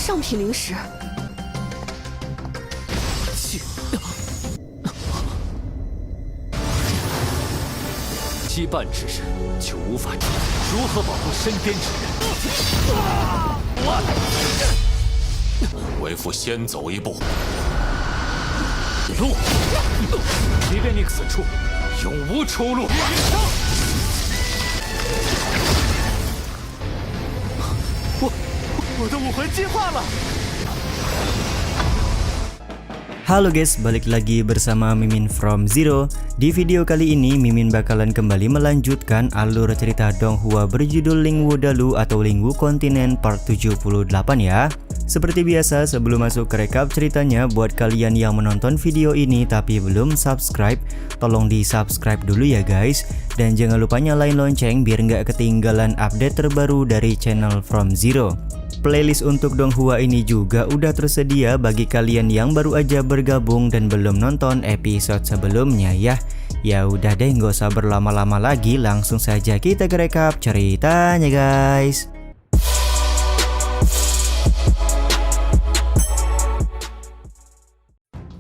上品灵石。羁绊之人就无法治，如何保护身边之人？为父先走一步，路，即便令此处永无出路。我的武魂进化了。 Halo guys, balik lagi bersama Mimin from Zero. Di video kali ini Mimin bakalan kembali melanjutkan alur cerita Donghua berjudul Lingwu Dalu atau Lingwu Kontinen part 78 ya. Seperti biasa, sebelum masuk ke rekap ceritanya, buat kalian yang menonton video ini tapi belum subscribe, tolong di subscribe dulu ya guys. Dan jangan lupa nyalain lonceng biar nggak ketinggalan update terbaru dari channel From Zero. Playlist untuk Donghua ini juga udah tersedia bagi kalian yang baru aja bergabung dan belum nonton episode sebelumnya ya. Ya udah deh, nggak usah berlama-lama lagi, langsung saja kita ke rekap ceritanya guys.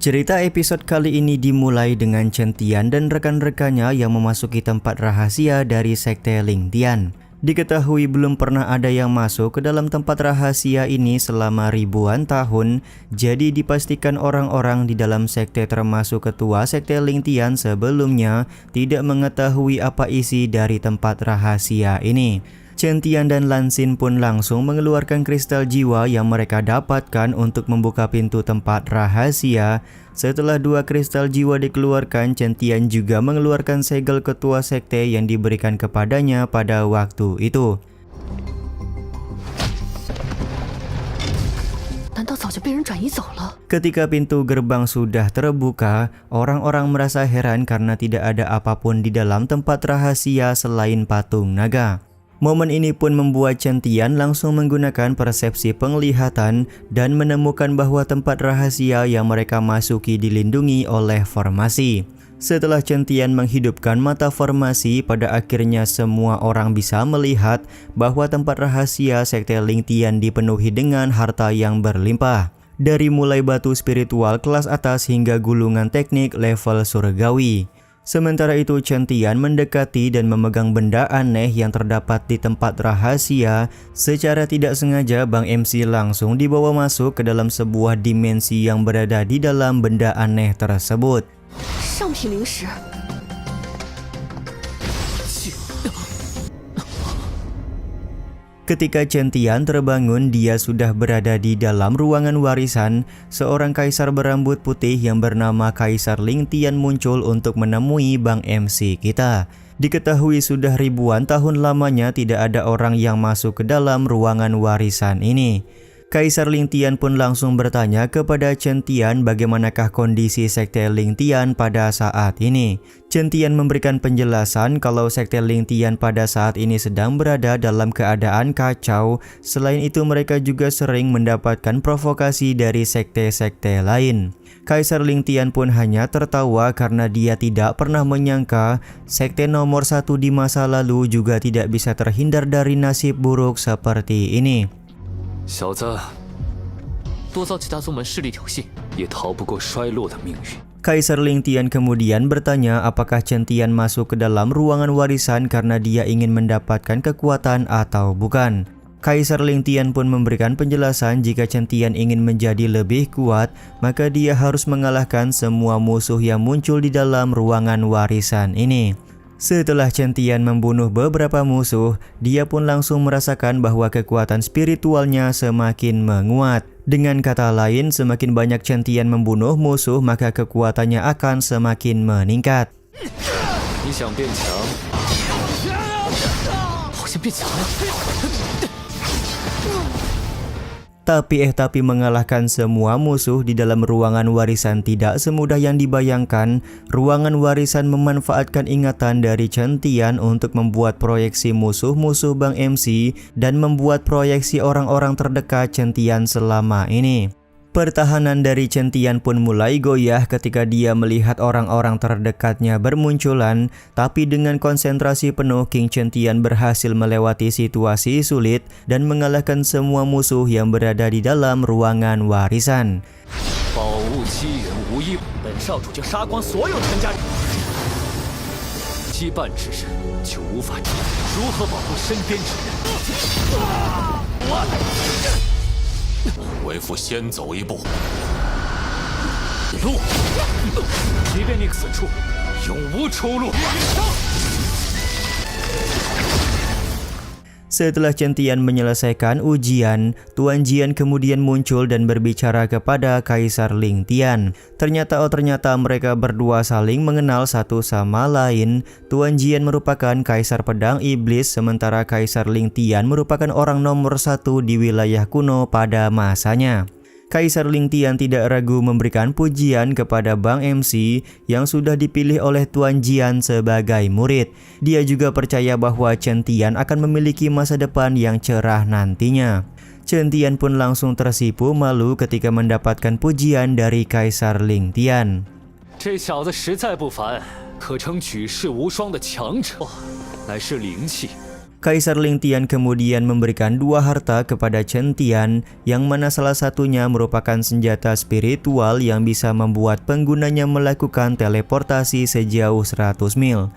Cerita episode kali ini dimulai dengan Chen Tian dan rekan-rekannya yang memasuki tempat rahasia dari Sekte Ling Tian. Diketahui belum pernah ada yang masuk ke dalam tempat rahasia ini selama ribuan tahun, jadi dipastikan orang-orang di dalam sekte termasuk ketua Sekte Ling Tian sebelumnya tidak mengetahui apa isi dari tempat rahasia ini. Chen Tian dan Lan Xin pun langsung mengeluarkan kristal jiwa yang mereka dapatkan untuk membuka pintu tempat rahasia. Setelah dua kristal jiwa dikeluarkan, Chen Tian juga mengeluarkan segel ketua sekte yang diberikan kepadanya pada waktu itu. Ketika pintu gerbang sudah terbuka, orang-orang merasa heran karena tidak ada apapun di dalam tempat rahasia selain patung naga. Momen ini pun membuat Chen Tian langsung menggunakan persepsi penglihatan dan menemukan bahwa tempat rahasia yang mereka masuki dilindungi oleh formasi. Setelah Chen Tian menghidupkan mata formasi, pada akhirnya semua orang bisa melihat bahwa tempat rahasia Sekte Ling Tian dipenuhi dengan harta yang berlimpah. Dari mulai batu spiritual kelas atas hingga gulungan teknik level surgawi. Sementara itu Chen Tian mendekati dan memegang benda aneh yang terdapat di tempat rahasia. Secara tidak sengaja Bang MC langsung dibawa masuk ke dalam sebuah dimensi yang berada di dalam benda aneh tersebut. Ketika Chen Tian terbangun, dia sudah berada di dalam ruangan warisan. Seorang kaisar berambut putih yang bernama Kaisar Ling Tian muncul untuk menemui Bang MC kita. Diketahui sudah ribuan tahun lamanya tidak ada orang yang masuk ke dalam ruangan warisan ini. Kaisar Ling Tian pun langsung bertanya kepada Chen Tian bagaimanakah kondisi Sekte Ling Tian pada saat ini. Chen Tian memberikan penjelasan kalau Sekte Ling Tian pada saat ini sedang berada dalam keadaan kacau. Selain itu mereka juga sering mendapatkan provokasi dari sekte-sekte lain. Kaisar Ling Tian pun hanya tertawa karena dia tidak pernah menyangka sekte nomor 1 di masa lalu juga tidak bisa terhindar dari nasib buruk seperti ini. 小子，多遭其他宗门势力挑衅，也逃不过衰落的命运。 Kaisar Ling Tian kemudian bertanya apakah Chen Tian masuk ke dalam ruangan warisan karena dia ingin mendapatkan kekuatan atau bukan. Kaisar Ling Tian pun memberikan penjelasan jika Chen Tian ingin menjadi lebih kuat, maka dia harus mengalahkan semua musuh yang muncul di dalam ruangan warisan ini. Setelah Chen Tian membunuh beberapa musuh, dia pun langsung merasakan bahwa kekuatan spiritualnya semakin menguat. Dengan kata lain, semakin banyak Chen Tian membunuh musuh, maka kekuatannya akan semakin meningkat. Tapi mengalahkan semua musuh di dalam ruangan warisan tidak semudah yang dibayangkan. Ruangan warisan memanfaatkan ingatan dari Chen Tian untuk membuat proyeksi musuh-musuh Bang MC dan membuat proyeksi orang-orang terdekat Chen Tian selama ini. Pertahanan dari Chen Tian pun mulai goyah ketika dia melihat orang-orang terdekatnya bermunculan, tapi dengan konsentrasi penuh King Chen Tian berhasil melewati situasi sulit dan mengalahkan semua musuh yang berada di dalam ruangan warisan. 宝物欺人无益，本少主就杀光所有陈家人。羁绊之人就无法抵，如何保护身边之人？为父先走一步。路，即便你此处永无出路。 Setelah Chen Tian menyelesaikan ujian, Tuan Jian kemudian muncul dan berbicara kepada Kaisar Ling Tian. Ternyata mereka berdua saling mengenal satu sama lain. Tuan Jian merupakan Kaisar Pedang Iblis, sementara Kaisar Ling Tian merupakan orang nomor 1 di wilayah kuno pada masanya. Kaisar Ling Tian tidak ragu memberikan pujian kepada Bang MC yang sudah dipilih oleh Tuan Jian sebagai murid. Dia juga percaya bahwa Chen Tian akan memiliki masa depan yang cerah nantinya. Chen Tian pun langsung tersipu malu ketika mendapatkan pujian dari Kaisar Ling Tian. 这小子实在不凡，可称举世无双的强者，乃是灵气。 Kaisar Ling Tian kemudian memberikan 2 harta kepada Chen Tian, yang mana salah satunya merupakan senjata spiritual yang bisa membuat penggunanya melakukan teleportasi sejauh 100 mil.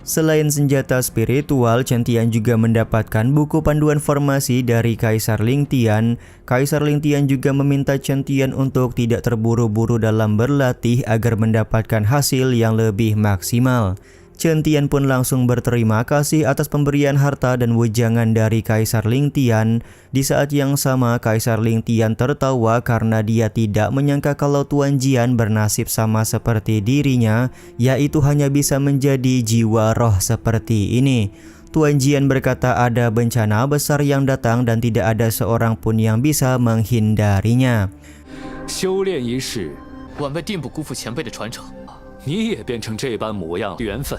Selain senjata spiritual, Chen Tian juga mendapatkan buku panduan formasi dari Kaisar Ling Tian. Kaisar Ling Tian juga meminta Chen Tian untuk tidak terburu-buru dalam berlatih agar mendapatkan hasil yang lebih maksimal. Chen Tian pun langsung berterima kasih atas pemberian harta dan wejangan dari Kaisar Ling Tian. Di saat yang sama, Kaisar Ling Tian tertawa karena dia tidak menyangka kalau Tuan Jian bernasib sama seperti dirinya, yaitu hanya bisa menjadi jiwa roh seperti ini. Tuan Jian berkata ada bencana besar yang datang dan tidak ada seorang pun yang bisa menghindarinya. 修炼一世，晚辈定不辜负前辈的传承。你也变成这般模样，缘分。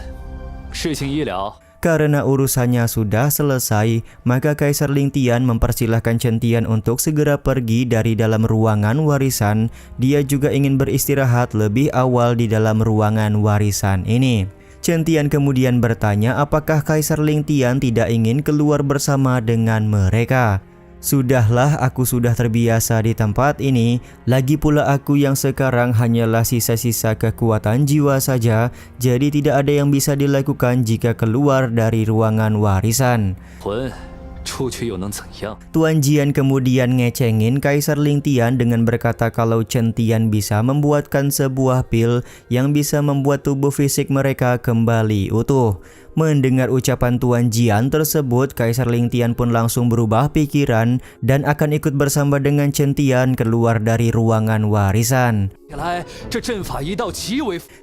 事情一了。 Karena urusannya sudah selesai, maka Kaisar Ling Tian mempersilahkan Chen Tian untuk segera pergi dari dalam ruangan warisan. Dia juga ingin beristirahat lebih awal di dalam ruangan warisan ini. Chen Tian kemudian bertanya apakah Kaisar Ling Tian tidak ingin keluar bersama dengan mereka. Sudahlah, aku sudah terbiasa di tempat ini. Lagi pula aku yang sekarang hanyalah sisa-sisa kekuatan jiwa saja. Jadi tidak ada yang bisa dilakukan jika keluar dari ruangan warisan. Tuan Jian kemudian ngecengin Kaisar Ling Tian dengan berkata kalau Chen Tian bisa membuatkan sebuah pil yang bisa membuat tubuh fisik mereka kembali utuh. Mendengar ucapan Tuan Jian tersebut, Kaisar Ling Tian pun langsung berubah pikiran dan akan ikut bersama dengan Chen Tian keluar dari ruangan warisan.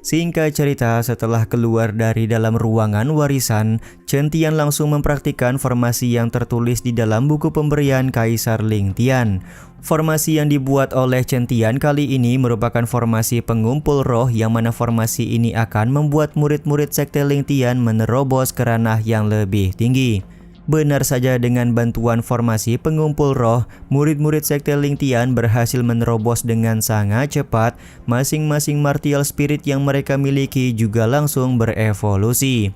Singkat cerita, setelah keluar dari dalam ruangan warisan, Chen Tian langsung mempraktikkan formasi yang tertulis di dalam buku pemberian Kaisar Ling Tian. Formasi yang dibuat oleh Chen Tian kali ini merupakan formasi pengumpul roh, yang mana formasi ini akan membuat murid-murid sekte Ling Tian menerobos ke ranah yang lebih tinggi. Benar saja, dengan bantuan formasi pengumpul roh, murid-murid sekte Ling Tian berhasil menerobos dengan sangat cepat. Masing-masing martial spirit yang mereka miliki juga langsung berevolusi.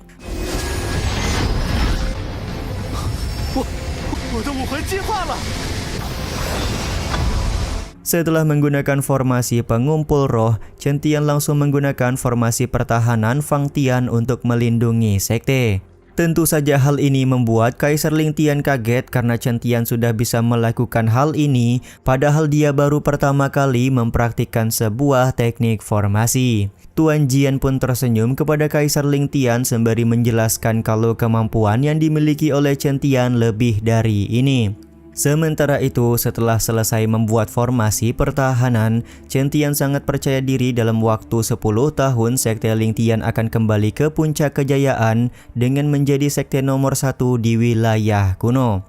Setelah menggunakan formasi pengumpul roh, Chen Tian langsung menggunakan formasi pertahanan Fang Tian untuk melindungi sekte. Tentu saja hal ini membuat Kaisar Ling Tian kaget karena Chen Tian sudah bisa melakukan hal ini, padahal dia baru pertama kali mempraktikkan sebuah teknik formasi. Tuan Jian pun tersenyum kepada Kaisar Ling Tian sembari menjelaskan kalau kemampuan yang dimiliki oleh Chen Tian lebih dari ini. Sementara itu, setelah selesai membuat formasi pertahanan, Chen Tian sangat percaya diri dalam waktu 10 tahun sekte Ling Tian akan kembali ke puncak kejayaan dengan menjadi sekte nomor 1 di wilayah kuno.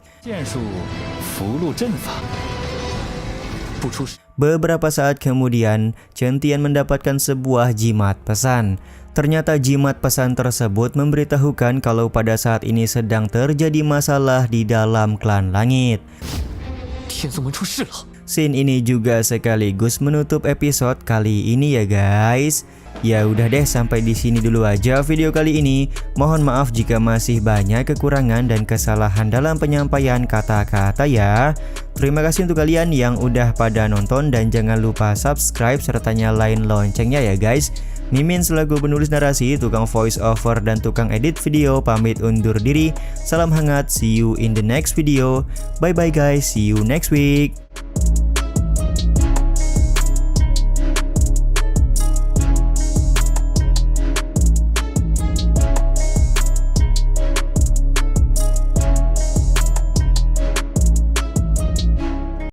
Beberapa saat kemudian, Chen Tian mendapatkan sebuah jimat pesan. Ternyata jimat pesan tersebut memberitahukan kalau pada saat ini sedang terjadi masalah di dalam klan langit. 天宗门出事了。 Scene ini juga sekaligus menutup episode kali ini ya guys. Ya udah deh, sampai di sini dulu aja video kali ini. Mohon maaf jika masih banyak kekurangan dan kesalahan dalam penyampaian kata-kata ya. Terima kasih untuk kalian yang udah pada nonton dan jangan lupa subscribe serta nyalain loncengnya ya guys. Mimin selaku penulis narasi, tukang voice over dan tukang edit video pamit undur diri. Salam hangat, see you in the next video. Bye bye guys, see you next week.